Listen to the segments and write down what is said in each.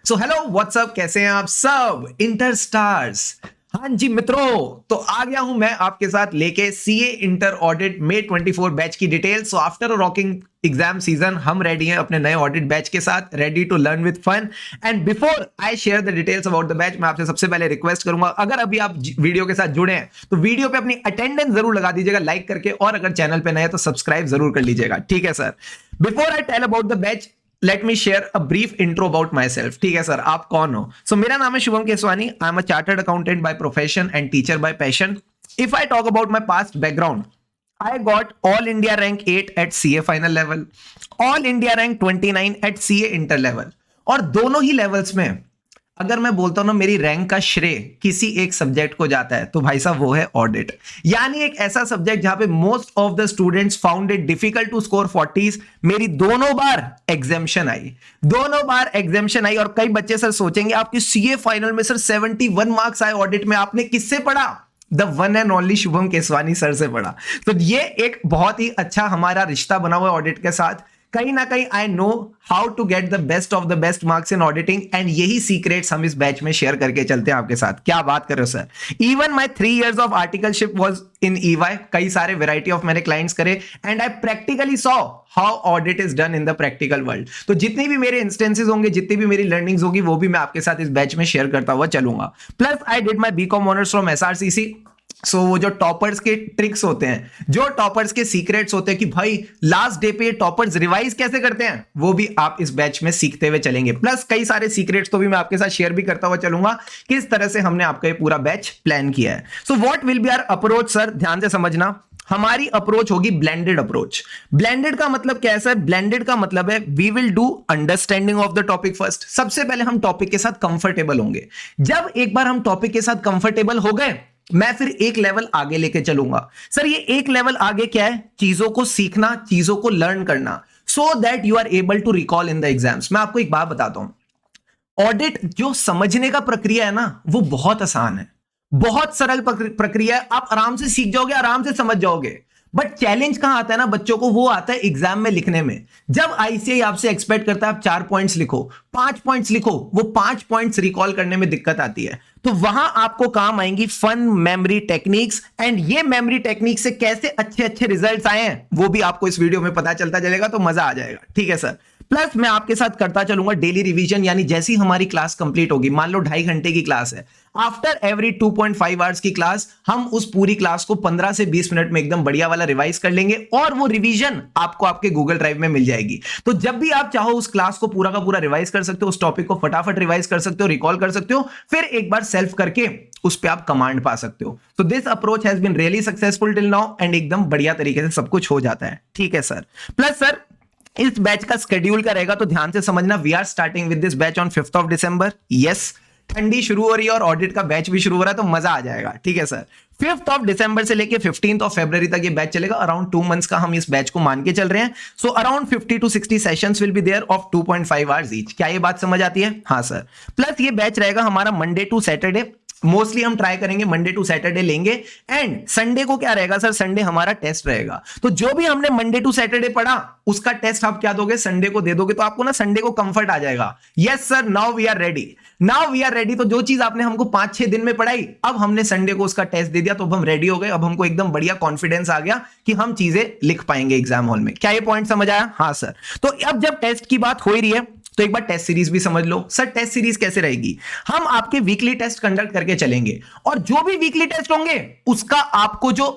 So hello what's up, कैसे हैं आप सब इंटर स्टार्स। हाँ जी मित्रों, तो आ गया हूं मैं आपके साथ लेके CA inter audit May 24 batch की detail. So after a rocking exam season हम रेडी हैं अपने नए ऑडिट बैच के साथ, ready to learn with fun. And before I share the details about the batch, मैं आपसे सबसे पहले रिक्वेस्ट करूंगा, अगर अभी आप वीडियो के साथ जुड़े हैं तो वीडियो पे अपनी अटेंडेंस जरूर लगा दीजिएगा लाइक करके, और अगर चैनल पे नए हैं तो सब्सक्राइब जरूर कर लीजिएगा, ठीक है sir. Before I tell about the batch, let me share a brief intro about myself. ठीक है सर, आप कौन हो? मेरा नाम है Shubham Keswani. I am a chartered accountant by profession and teacher by passion. If I talk about my past background, I got All India rank 8 at CA final level, All India rank 29 at CA inter level। और दोनों ही levels में अगर मैं बोलता हूं ना मेरी rank का श्रेय किसी एक सब्जेक्ट को जाता है तो भाई साहब वो है ऑडिट। यानी एक ऐसा सब्जेक्ट जहां पे most of the students found it difficult to score 40s। मेरी दोनों बार एग्जामिशन आई, और कई बच्चे सर सोचेंगे आपकी सीए फाइनल में सर 71 मार्क्स आए ऑडिट में, आपने किससे पढ़ा? The one and only Shubham Keswani sir से पढ़ा। तो ये एक बहुत ही अच्छा हमारा रिश्ता बना हुआ है ऑडिट के साथ। कहीं ना कहीं I know how to get the best of the best marks in auditing, and यही सीक्रेट्स हम इस बैच में शेयर करके चलते हैं आपके साथ। क्या बात कर रहे हो sir. Even my 3 years of articleship was in EY। कई सारे वेराइटी ऑफ मैंने क्लाइंट्स करे, and I practically saw how audit is done in the practical world. तो जितनी भी मेरे इंस्टेंसेस होंगे, जितनी भी मेरी लर्निंग्स होगी, वो भी मैं आपके साथ इस बैच में शेयर करता हुआ चलूंगा। Plus I did my BCom honours from SRCC। वो जो टॉपर्स के ट्रिक्स होते हैं, जो टॉपर्स के सीक्रेट्स होते हैं कि भाई लास्ट डे पे ये टॉपर्स रिवाइज कैसे करते हैं, वो भी आप इस बैच में सीखते हुए चलेंगे। प्लस कई सारे सीक्रेट्स तो भी मैं आपके साथ शेयर भी करता हुआ चलूंगा, किस तरह से हमने आपका ये पूरा बैच प्लान किया है। So what will be our approach sir, ध्यान से समझना। हमारी अप्रोच होगी ब्लेंडेड अप्रोच। ब्लेंडेड का मतलब क्या है सर? ब्लेंडेड का मतलब है we will do understanding of the topic first. सबसे पहले हम टॉपिक के साथ कंफर्टेबल होंगे। जब एक बार हम टॉपिक के साथ कंफर्टेबल हो गए, मैं फिर एक लेवल आगे लेके चलूंगा। सर ये एक लेवल आगे क्या है? चीजों को सीखना, चीजों को लर्न करना, so that you are able to recall in the exams. मैं आपको एक बात बताता हूं, ऑडिट जो समझने का प्रक्रिया है ना, वो बहुत आसान है, बहुत सरल प्रक्रिया है। आप आराम से सीख जाओगे, आराम से समझ जाओगे। बट चैलेंज कहां आता है ना बच्चों को, वो आता है एग्जाम में लिखने में। जब आईसीआई आपसे एक्सपेक्ट करता है आप 4 पॉइंट्स लिखो, 5 पॉइंट्स लिखो, वो 5 पॉइंट्स रिकॉल करने में दिक्कत आती है। तो वहां आपको काम आएंगी फन मेमोरी टेक्निक्स, एंड ये मेमोरी टेक्निक से कैसे अच्छे अच्छे रिजल्ट्स आए हैं वो भी आपको इस वीडियो में पता चलता चलेगा, तो मजा आ जाएगा। ठीक है सर। प्लस मैं आपके साथ करता चलूंगा डेली रिवीजन, यानी जैसी हमारी क्लास कंप्लीट होगी, मान लो 2.5 घंटे की क्लास है, आफ्टर एवरी 2.5 आवर्स की क्लास हम उस पूरी क्लास को 15 से 20 मिनट में एकदम बढ़िया वाला रिवाइज कर लेंगे, और वो रिवीजन आपको आपके गूगल ड्राइव में मिल जाएगी। तो जब भी आप चाहो उस क्लास को पूरा का पूरा रिवाइज कर सकते हो, उस टॉपिक को फटाफट रिवाइज कर सकते हो, रिकॉल कर सकते हो, फिर एक बार सेल्फ करके उस पे आप कमांड पा सकते हो। तो this approach has been really successful till now, and एकदम बढ़िया तरीके से सब कुछ हो जाता है। ठीक है सर। प्लस सर इस बैच का शेड्यूल का रहेगा, तो ध्यान से समझना। We are starting with this batch on 5th of December। Yes, ठंडी शुरू हो रही है और ऑडिट का बैच भी शुरू हो रहा है, तो मजा आ जाएगा। ठीक है सर। 5th of December से लेके 15th of February तक ये बैच चलेगा। अराउंड 2 months का हम इस बैच को मान के चल रहे हैं। So around 50 to 60 sessions will be there of 2.5 hours each. क्या ये बात समझ आती है? हाँ सर। प्लस ये बैच रहेगा हमारा मंडे टू सैटरडे, मोस्टली हम ट्राई करेंगे मंडे टू सैटरडे लेंगे, एंड संडे को क्या रहेगा सर? संडे हमारा टेस्ट रहेगा। तो जो भी हमने मंडे टू सैटरडे पढ़ा उसका टेस्ट आप क्या दोगे? संडे को दे दोगे, तो आपको ना संडे को कंफर्ट आ जाएगा। Yes sir, now we are ready, now we are ready. तो जो चीज आपने हमको 5-6 दिन में पढ़ाई, अब हमने संडे को उसका टेस्ट दे दिया, तो अब हम रेडी हो गए। अब हमको एकदम बढ़िया कॉन्फिडेंस आ गया कि हम चीजें लिख पाएंगे एग्जाम हॉल में। क्या ये पॉइंट समझ आया? हाँ सर। तो अब जब टेस्ट की बात हो ही रही है, तो एक बार टेस्ट सीरीज भी समझ लो। सर टेस्ट सीरीज कैसे रहेगी? हम आपके वीकली टेस्ट कंडक्ट करके चलेंगे, और जो भी वीकली टेस्ट होंगे उसका आपको जो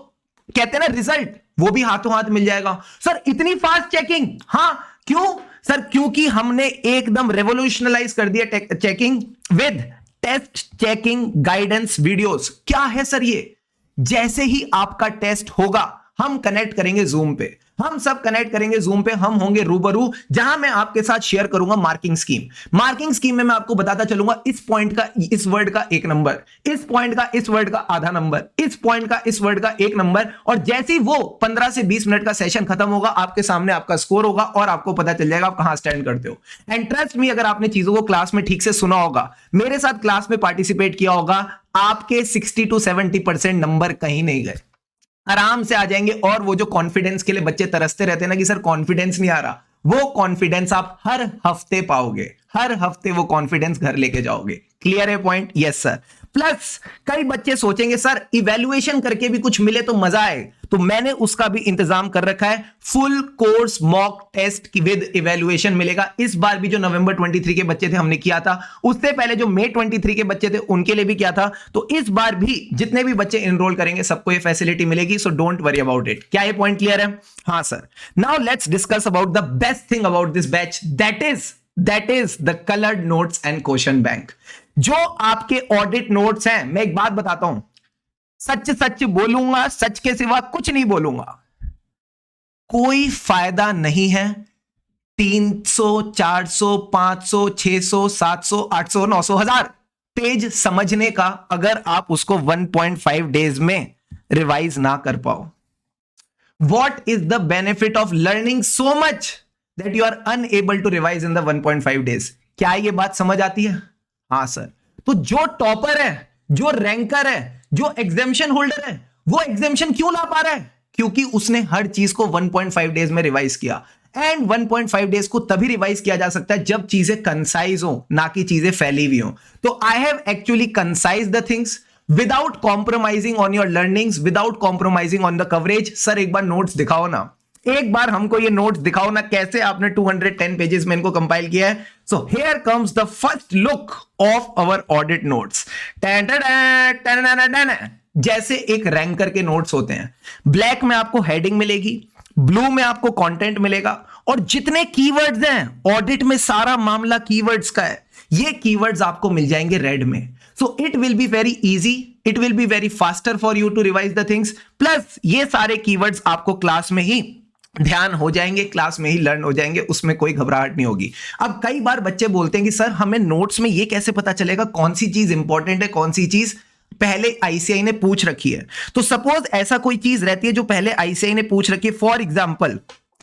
कहते हैं ना रिजल्ट, वो भी हाथों हाथ मिल जाएगा। सर इतनी फास्ट चेकिंग? हाँ, क्यों सर? क्योंकि हमने एकदम रेवोल्यूशनलाइज कर दिया checking with test checking guidance videos. क्या है सर ये? जैसे ही आपका टेस्ट होगा हम कनेक्ट करेंगे जूम पे, हम सब कनेक्ट करेंगे जूम पे, हम होंगे रूबरू, जहां मैं आपके साथ शेयर करूंगा मार्किंग स्कीम। मार्किंग स्कीम में मैं आपको बताता चलूंगा इस पॉइंट का इस वर्ड का 1 नंबर, इस पॉइंट का इस वर्ड का आधा नंबर, इस पॉइंट का इस वर्ड का 1 नंबर, और जैसे ही वो 15 से 20 मिनट का सेशन खत्म होगा, आपके सामने आपका स्कोर होगा और आपको पता चल जाएगा आप कहां स्टैंड करते हो। एंड ट्रस्ट मी, अगर आपने चीजों को क्लास में ठीक से सुना होगा, मेरे साथ क्लास में पार्टिसिपेट किया होगा, आपके 60 to 70% नंबर कहीं नहीं गए, आराम से आ जाएंगे। और वो जो कॉन्फिडेंस के लिए बच्चे तरसते रहते हैं ना कि सर कॉन्फिडेंस नहीं आ रहा, वो कॉन्फिडेंस आप हर हफ्ते पाओगे, हर हफ्ते वो कॉन्फिडेंस घर लेके जाओगे। क्लियर है पॉइंट? Yes sir. प्लस कई बच्चे सोचेंगे सर इवैल्यूएशन करके भी कुछ मिले तो मजा आए, तो मैंने उसका भी इंतजाम कर रखा है। फुल कोर्स मॉक टेस्ट की विद इवैल्यूएशन मिलेगा। इस बार भी जो नवंबर 23 के बच्चे थे हमने किया था, उससे पहले जो मई 23 के बच्चे थे उनके लिए भी किया था। तो इस बार भी जितने भी बच्चे एनरोल करेंगे सबको ये फैसिलिटी मिलेगी, so don't worry about it. क्या ये पॉइंट क्लियर है? हाँ sir. Now let's discuss about the best thing about this batch, that is the coloured notes and question bank. जो आपके ऑडिट नोट्स हैं, मैं एक बात बताता हूं, सच सच बोलूंगा, सच के सिवा कुछ नहीं बोलूंगा। कोई फायदा नहीं है 300 400 500 600 700 800 900 1000 पेज समझने का, अगर आप उसको 1.5 डेज में रिवाइज ना कर पाओ। What is the benefit of learning so much that you are unable to revise in the 1.5 days? क्या ये बात समझ आती है? हाँ सर। तो जो टॉपर है, जो रैंकर है, जो एग्जामिशन होल्डर है, वो एग्जामिशन क्यों ला पा रहा है? क्योंकि उसने हर चीज को 1.5 डेज में रिवाइज किया। एंड 1.5 डेज को तभी रिवाइज किया जा सकता है जब चीजें कंसाइज हो, ना कि चीजें फैली हुई हो। तो I have actually concise the things without compromising on your learnings, without compromising on the coverage. Sir एक बार नोट्स दिखाओ ना, एक बार हमको ये नोट्स दिखाओ ना, कैसे आपने 210 पेजेस में इनको कंपाइल किया है। So here comes the first look of our audit notes. जैसे एक रैंकर के नोट्स होते हैं, ब्लैक में आपको हेडिंग मिलेगी, ब्लू में आपको कंटेंट मिलेगा, और जितने कीवर्ड्स हैं ऑडिट में, सारा मामला कीवर्ड्स का है, ये कीवर्ड्स आपको मिल जाएंगे रेड में। So it will be very easy, it will be very faster for you to revise the things. Plus ये सारे कीवर्ड्स आपको क्लास में ही ध्यान हो जाएंगे, क्लास में ही लर्न हो जाएंगे, उसमें कोई घबराहट नहीं होगी। अब कई बार बच्चे बोलते हैं कि सर हमें नोट्स में ये कैसे पता चलेगा कौन सी चीज इंपॉर्टेंट है, कौन सी चीज पहले आईसीआई ने पूछ रखी है। तो सपोज ऐसा कोई चीज रहती है जो पहले आईसीआई ने पूछ रखी है, फॉर एग्जाम्पल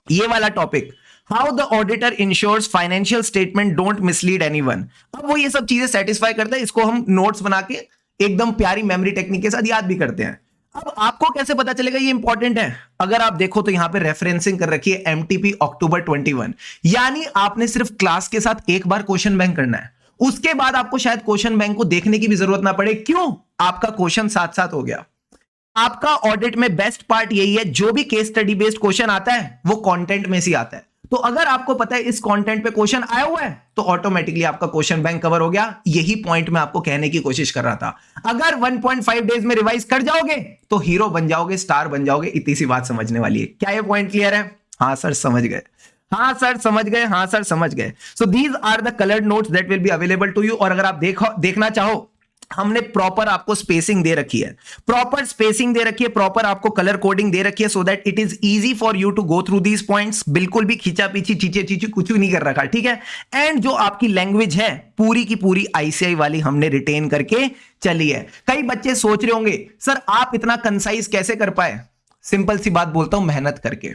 ये वाला topic, how the auditor ensures financial statement don't mislead anyone. अब वो ये सब चीजें सेटिस्फाई करता है, इसको हम नोट्स बना के एकदम प्यारी मेमोरी टेक्निक के साथ याद भी करते हैं। अब आपको कैसे पता चलेगा ये इंपॉर्टेंट है? अगर आप देखो तो यहां पे रेफरेंसिंग कर रखी है एमटीपी अक्टूबर 21, यानी आपने सिर्फ क्लास के साथ एक बार क्वेश्चन बैंक करना है, उसके बाद आपको शायद क्वेश्चन बैंक को देखने की भी जरूरत ना पड़े। क्यों? आपका क्वेश्चन साथ साथ हो गया। आपका ऑडिट में बेस्ट पार्ट यही है, जो भी केस स्टडी बेस्ड क्वेश्चन आता है वो कंटेंट में से आता है। तो अगर आपको पता है इस कंटेंट पे क्वेश्चन आया हुआ है, तो ऑटोमेटिकली आपका क्वेश्चन बैंक कवर हो गया। यही पॉइंट मैं आपको कहने की कोशिश कर रहा था। अगर 1.5 डेज में रिवाइज कर जाओगे तो हीरो बन जाओगे, स्टार बन जाओगे। इतनी सी बात समझने वाली है। क्या ये पॉइंट क्लियर है? हाँ सर समझ गए, हाँ सर समझ गए, हाँ सर समझ गए। So these are the coloured notes that will be available to you. और अगर आप देखना चाहो, हमने प्रॉपर आपको स्पेसिंग दे रखी है, प्रॉपर स्पेसिंग दे रखी है, प्रॉपर आपको कलर कोडिंग दे रखी है, so that it is easy for you to go through these points. बिल्कुल भी खींचा पीछी चीचे चीची कुछ भी नहीं कर रखा, ठीक है। एंड जो आपकी लैंग्वेज है पूरी की पूरी आईसीआई वाली हमने रिटेन करके चली है। कई बच्चे सोच रहे होंगे सर आप इतना कंसाइज कैसे कर पाए? सिंपल सी बात बोलता हूं, मेहनत करके।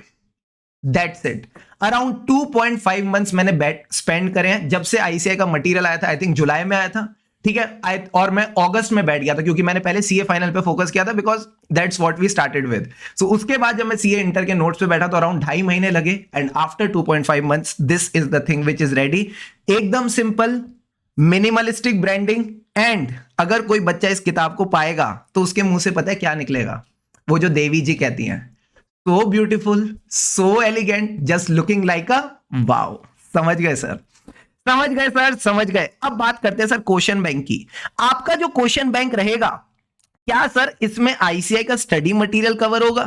That's it. अराउंड 2.5 मंथ्स मैंने स्पेंड करे हैं। जब से आईसीआई का मटेरियल आया था, आई थिंक जुलाई में आया था, ठीक है, और मैं अगस्त में बैठ गया था, क्योंकि मैंने पहले सीए फाइनल पे फोकस किया था, because that's what we started with. So उसके बाद जब मैं सीए इंटर के नोट्स पे बैठा तो अराउंड 2.5 महीने लगे। And after 2.5 months this is the thing which is ready. एकदम सिंपल, मिनिमलिस्टिक ब्रांडिंग। एंड अगर कोई बच्चा इस किताब को पाएगा तो उसके मुंह से पता है क्या निकलेगा? वो जो देवी जी कहती हैं, so beautiful, so elegant, just looking like a wow. समझ गए सर? समझ गए सर, समझ गए। अब बात करते हैं सर क्वेश्चन बैंक की। आपका जो क्वेश्चन बैंक रहेगा, क्या सर इसमें आईसीआई का स्टडी मटेरियल कवर होगा?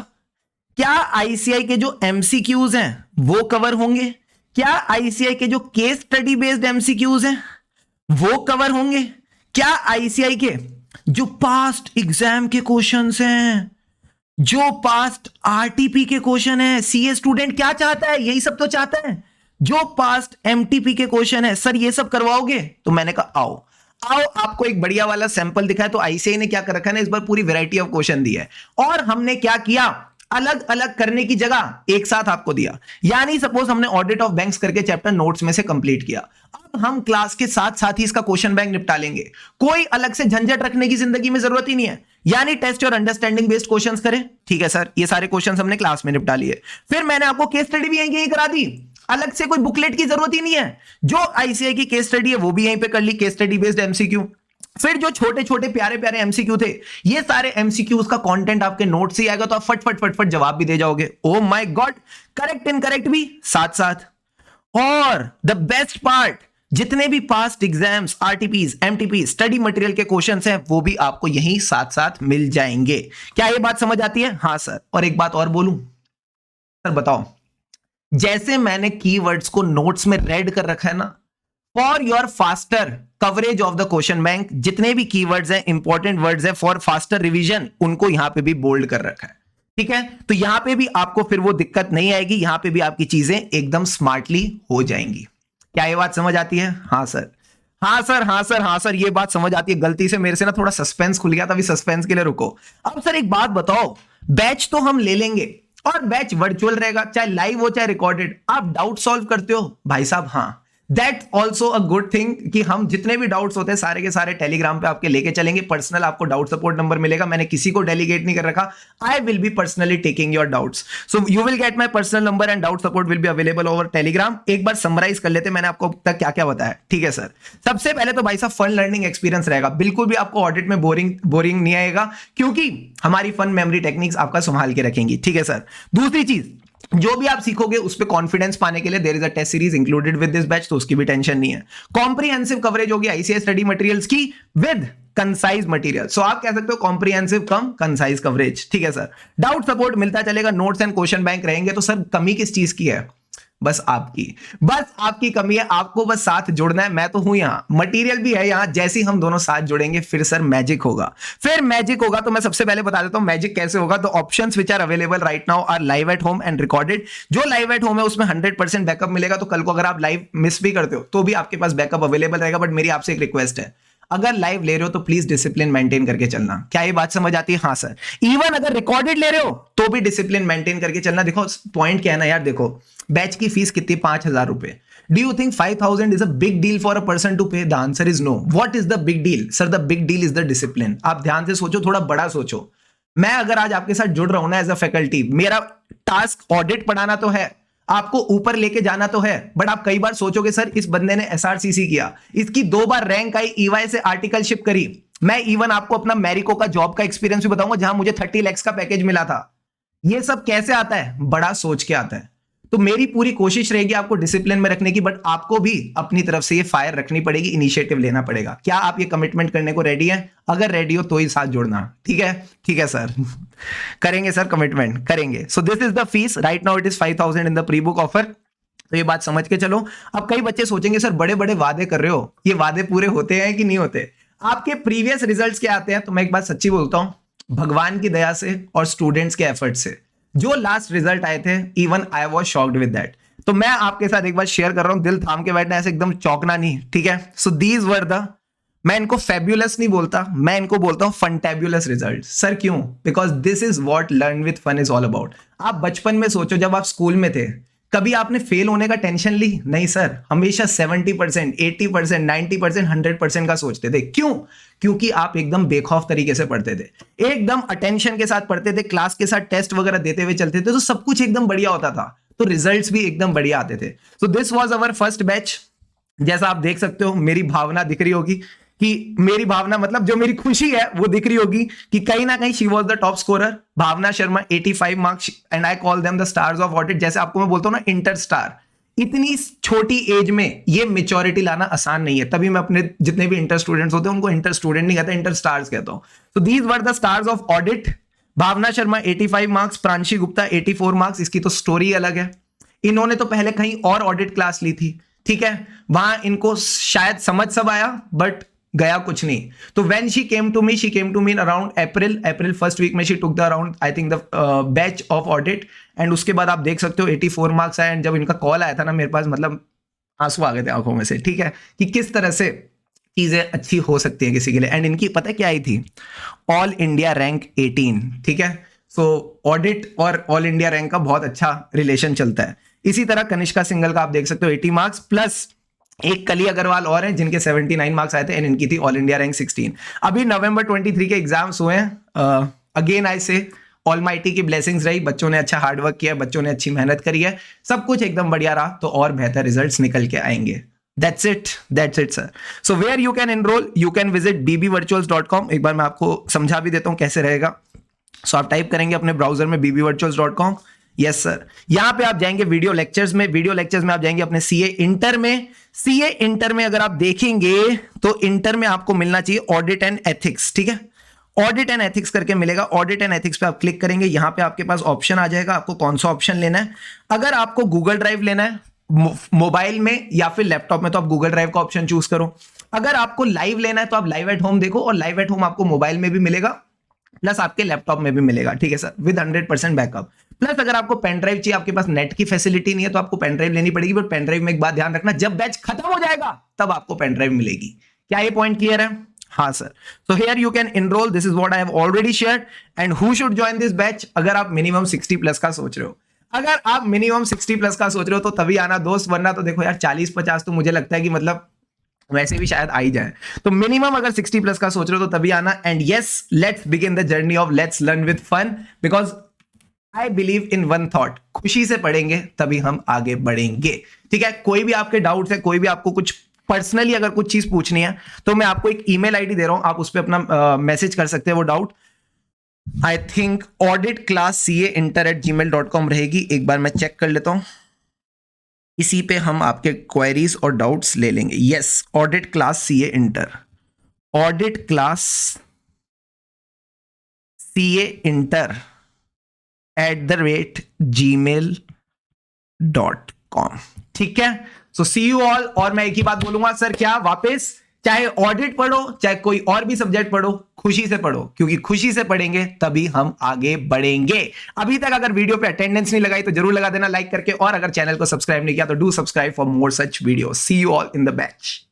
क्या आईसीआई के जो एमसीक्यूज हैं वो कवर होंगे? क्या आईसीआई के जो केस स्टडी बेस्ड एमसीक्यूज हैं वो कवर होंगे? क्या आईसीआई के जो पास्ट एग्जाम के क्वेश्चंस हैं, जो पास्ट आरटीपी के क्वेश्चन है, सीए स्टूडेंट क्या चाहता है? यही सब तो चाहता है। जो पास्ट एमटीपी के क्वेश्चन है, सर ये सब करवाओगे? तो मैंने कहा आओ आपको एक बढ़िया वाला सैंपल दिखाया। तो आईसीआई ने क्या कर रखा है ना, इस बार पूरी वैरायटी ऑफ क्वेश्चन दी है, और हमने क्या किया, अलग अलग करने की जगह एक साथ आपको दिया। यानी सपोज हमने ऑडिट ऑफ बैंक्स करके चैप्टर नोट्स में से कंप्लीट किया, अब हम क्लास के साथ साथ ही इसका क्वेश्चन बैंक निपटा लेंगे। कोई अलग से झंझट रखने की जिंदगी में जरूरत ही नहीं है। यानी टेस्ट और अंडरस्टैंडिंग बेस्ड क्वेश्चंस करें, ठीक है सर, ये सारे क्वेश्चंस हमने क्लास में निपटा लिए। फिर मैंने आपको केस स्टडी भी यहीं करा दी। अलग से कोई बुकलेट की जरूरत ही नहीं है। जो आईसीआई की केस स्टडी है वो भी यहीं पे कर ली, केस स्टडी बेस्ड एमसीक्यू। फिर जो छोटे छोटे प्यारे प्यारे एमसीक्यू थे, ये सारे एमसीक्यू का कंटेंट आपके नोट से ही आएगा, तो आप फट फट फट फट जवाब भी दे जाओगे। Oh my God, correct incorrect भी साथ साथ। और द बेस्ट पार्ट, जितने भी past exams, RTPs, MTP, study material के क्वेश्चंस हैं वो भी आपको यहीं साथ साथ मिल जाएंगे। क्या ये बात समझ आती है? हाँ सर। और एक बात और बोलूं सर, बताओ, जैसे मैंने कीवर्ड्स को नोट्स में रेड कर रखा है ना, for your faster coverage of the question bank, जितने भी कीवर्ड्स हैं, इंपॉर्टेंट वर्ड्स हैं फॉर फास्टर रिवीजन, उनको यहां पे भी बोल्ड कर रखा है। ठीक है, तो यहां पे भी आपको फिर वो दिक्कत नहीं आएगी, यहां पे भी आपकी चीजें एकदम स्मार्टली हो जाएंगी। क्या ये बात समझ आती है? हाँ सर, हाँ सर, हाँ सर, हाँ सर, ये बात समझ आती है। गलती से मेरे से ना थोड़ा सस्पेंस खुल गया था, अभी सस्पेंस के लिए रुको। अब सर एक बात बताओ, बैच तो हम ले लेंगे और बैच वर्चुअल रहेगा, चाहे लाइव हो चाहे रिकॉर्डेड। आप डाउट सॉल्व करते हो भाई साहब? हाँ, that also a good thing कि हम जितने भी डाउट्स होते हैं सारे के सारे टेलीग्राम पे आपके लेके चलेंगे। पर्सनल आपको डाउट सपोर्ट नंबर मिलेगा, मैंने किसी को डेलीगेट नहीं कर रखा। I will be personally taking your doubts, so you will get my personal number and doubt support will be available over Telegram. एक बार समराइज कर लेते हैं मैंने आपको अब तक क्या क्या बताया। ठीक है सर, सबसे पहले तो भाई साहब फन लर्निंग एक्सपीरियंस रहेगा, बिल्कुल भी आपको ऑडिट में बोरिंग नहीं आएगा, क्योंकि हमारी फन मेमोरी टेक्निक्स आपका संभाल के रखेंगी। ठीक है सर, दूसरी चीज, जो भी आप सीखोगे उस पे कॉन्फिडेंस पाने के लिए there is a test series included with this batch, तो उसकी भी टेंशन नहीं है। कॉम्प्रिहेंसिव कवरेज होगी आईसीएस स्टडी मटेरियल्स की विद कंसाइज मटेरियल, सो आप कह सकते हो कॉम्प्रिहेंसिव कम कंसाइज कवरेज। ठीक है सर, डाउट सपोर्ट मिलता चलेगा, नोट्स एंड क्वेश्चन बैंक रहेंगे। तो सर कमी किस चीज की है? बस आपकी कमी है, आपको बस साथ जुड़ना है। मैं तो हूं यहां, मटेरियल भी है यहां, जैसे ही हम दोनों साथ जुड़ेंगे फिर सर मैजिक होगा। फिर मैजिक होगा तो मैं सबसे पहले बता देता हूं मैजिक कैसे होगा। तो options which are available right now are live at home and recorded. जो लाइव एट होम है उसमें 100% बैकअप मिलेगा, तो कल को अगर आप लाइव मिस भी करते हो तो भी आपके पास बैकअप अवेलेबल रहेगा। बट मेरी आपसे एक रिक्वेस्ट है, अगर लाइव ले रहे हो तो प्लीज डिसिप्लिन मेंटेन करके चलना। क्या ये बात समझ आती है? हाँ सर। इवन अगर रिकॉर्डेड ले रहे हो तो भी डिसिप्लिन मेंटेन करके चलना। देखो पॉइंट क्या है ना यार, देखो बैच की फीस कितनी, 5,000 रुपए। Do you think 5,000 is a big deal for a person to pay? The answer is no. What is the big deal? Sir the big deal is the discipline. आप ध्यान से सोचो, थोड़ा बड़ा सोचो। मैं अगर आज आपके साथ जुड़ रहा हूं ना एज अ फैकल्टी, मेरा टास्क ऑडिट पढ़ाना तो है, आपको ऊपर लेके जाना तो है, बट आप कई बार सोचोगे सर इस बंदे ने एसआरसीसी किया, इसकी 2 बार रैंक आई, ईवाई से आर्टिकलशिप करी। मैं इवन आपको अपना मैरिको का जॉब का एक्सपीरियंस भी बताऊंगा जहां मुझे 30 लाख का पैकेज मिला था। ये सब कैसे आता है? बड़ा सोच के आता है। तो मेरी पूरी कोशिश रहेगी आपको डिसिप्लिन में रखने की, बट आपको भी अपनी तरफ से ये फायर रखनी पड़ेगी, इनिशिएटिव लेना पड़ेगा। क्या आप ये कमिटमेंट करने को रेडी हैं? अगर रेडी हो तो ही साथ जुड़ना। ठीक है? ठीक है सर, करेंगे सर, कमिटमेंट करेंगे। So this is the fees, right now it is 5,000 in the pre book offer. तो ये बात समझ के चलो। अब कई बच्चे सोचेंगे सर बड़े बड़े वादे कर रहे हो, ये वादे पूरे होते हैं कि नहीं होते? आपके प्रीवियस रिजल्ट्स क्या आते हैं? तो मैं एक बात सच्ची बोलता हूं, भगवान की दया से और स्टूडेंट्स के एफर्ट से जो लास्ट रिजल्ट आए थे, even I was shocked with that. तो मैं आपके साथ एक बार शेयर कर रहा हूं, दिल थाम के बैठना, ऐसे एकदम चौंकना नहीं। ठीक है? सो दीज वर द, मैं इनको फैब्यूलस नहीं बोलता, मैं इनको बोलता हूं फंटेबुलस रिजल्ट। सर क्यों? Because this is what learn with fun is all about. आप बचपन में सोचो, जब आप स्कूल में थे, कभी आपने फेल होने का टेंशन ली? नहीं सर, हमेशा 70%, 80%, 90%, 100% का सोचते थे। क्यों? क्योंकि आप एकदम बेखौफ तरीके से पढ़ते थे, एकदम अटेंशन के साथ पढ़ते थे, क्लास के साथ टेस्ट वगैरह देते हुए चलते थे, तो सब कुछ एकदम बढ़िया होता था, तो रिजल्ट्स भी एकदम बढ़िया आते थे। So this was our first batch. जैसा आप देख सकते हो, मेरी भावना दिख रही होगी कि मेरी भावना मतलब जो मेरी खुशी है वो दिख रही होगी कि कहीं ना कहीं she was the top scorer. Bhavna Sharma 85 marks and I call them the stars of audit. जैसे आपको मैं बोलता हूं ना इंटर स्टार, इतनी छोटी एज में ये मेच्योरिटी लाना आसान नहीं है, तभी मैं अपने जितने भी इंटर स्टूडेंट्स होते हैं उनको इंटर स्टूडेंट नहीं कहता, इंटर स्टार्स कहता हूं। So these were the stars of audit. Bhavna Sharma 85 marks, Pranshi Gupta 84 marks. इसकी तो स्टोरी अलग है, इन्होंने तो पहले कहीं और ऑडिट क्लास ली थी। ठीक है, वहां इनको शायद समझ सब आया बट गया कुछ नहीं। तो when she came to me in around April first week में she took the around I think the batch of audit, and उसके बाद आप देख सकते हो 84 मार्क्स आए। एंड जब इनका कॉल आया था ना मेरे पास, मतलब आंसू आ गए थे आंखों में से। ठीक है, कि किस तरह से चीजें अच्छी हो सकती है किसी के लिए। एंड इनकी पता क्या आई थी? All India rank 18। ठीक है, सो ऑडिट और ऑल इंडिया रैंक का बहुत अच्छा रिलेशन चलता है। इसी तरह कनिष्का सिंगल का आप देख सकते हो 80 मार्क्स, प्लस एक कली अग्रवाल और हैं जिनके 79 मार्क्स आए थे, एंड इनकी थी ऑल इंडिया रैंक 16। अभी नवंबर 23 के एग्जाम्स हुए हैं। अगेन आई से ऑलमाइटी की ब्लेसिंग्स रही, बच्चों ने अच्छा हार्डवर्क किया, बच्चों ने अच्छी मेहनत करी है, सब कुछ एकदम बढ़िया रहा तो और बेहतर रिजल्ट्स निकल के आएंगे। That's it, sir. So where you can enroll, you can visit bbvirtuals.com. एक बार मैं आपको समझा भी देता हूं कैसे रहेगा। So आप टाइप करेंगे अपने ब्राउजर में bbvirtuals.com। यस सर, यहां पे आप जाएंगे वीडियो लेक्चर्स में, वीडियो लेक्चर्स में आप जाएंगे अपने सीए इंटर में। सीए इंटर में अगर आप देखेंगे तो इंटर में आपको मिलना चाहिए ऑडिट एंड एथिक्स, ठीक है, ऑडिट एंड एथिक्स करके मिलेगा। ऑडिट एंड एथिक्स पे आप क्लिक करेंगे, यहां पे आपके पास ऑप्शन आ जाएगा, आपको कौन सा ऑप्शन लेना है। अगर आपको गूगल ड्राइव लेना है मोबाइल में या फिर लैपटॉप में तो आप गूगल ड्राइव का ऑप्शन चूज करो। अगर आपको लाइव लेना है तो आप लाइव एट होम देखो, और लाइव एट होम आपको मोबाइल में भी मिलेगा प्लस आपके लैपटॉप में भी मिलेगा, ठीक है सर, विद 100% बैकअप। प्लस अगर आपको पेन ड्राइव चाहिए, आपके पास नेट की फैसिलिटी नहीं है तो आपको पेन ड्राइव लेनी पड़ेगी, बट पेन ड्राइव में एक बात ध्यान रखना, जब बैच खत्म हो जाएगा तब आपको पेन ड्राइव मिलेगी। क्या ये पॉइंट क्लियर है? हाँ sir. So here you can enrol, this is what I have already shared. And who should join this batch? अगर आप मिनिमम 60 प्लस का सोच रहे हो, अगर आप मिनिमम 60 प्लस का सोच रहे हो तो तभी आना दोस्त, वरना तो देखो यार 40-50 तो मुझे लगता है कि मतलब वैसे भी शायद आ ही जाए। तो मिनिमम अगर 60 प्लस का सोच रहे हो तो तभी आना। And yes, let's begin the journey of let's learn with fun, because I believe in one thought, खुशी से पढ़ेंगे तभी हम आगे बढ़ेंगे, ठीक है। कोई भी आपके डाउट्स है, कोई भी आपको कुछ पर्सनली अगर कुछ चीज पूछनी है तो मैं आपको एक ईमेल आईडी दे रहा हूं, आप उस पर अपना मैसेज कर सकते हैं वो डाउट। आई थिंक auditclasscainter@gmail.com रहेगी, एक बार मैं चेक कर लेता हूं। इसी पे हम आपके क्वेरीज और डाउट्स ले लेंगे। यस, auditclasscainter@gmail.com, ठीक है। सो सी यू ऑल। और मैं एक ही बात बोलूंगा सर, क्या वापस, चाहे ऑडिट पढ़ो चाहे कोई और भी सब्जेक्ट पढ़ो, खुशी से पढ़ो, क्योंकि खुशी से पढ़ेंगे तभी हम आगे बढ़ेंगे। अभी तक अगर वीडियो पे अटेंडेंस नहीं लगाई तो जरूर लगा देना लाइक करके, और अगर चैनल को सब्सक्राइब नहीं किया तो do subscribe for more such video. See you all in the batch.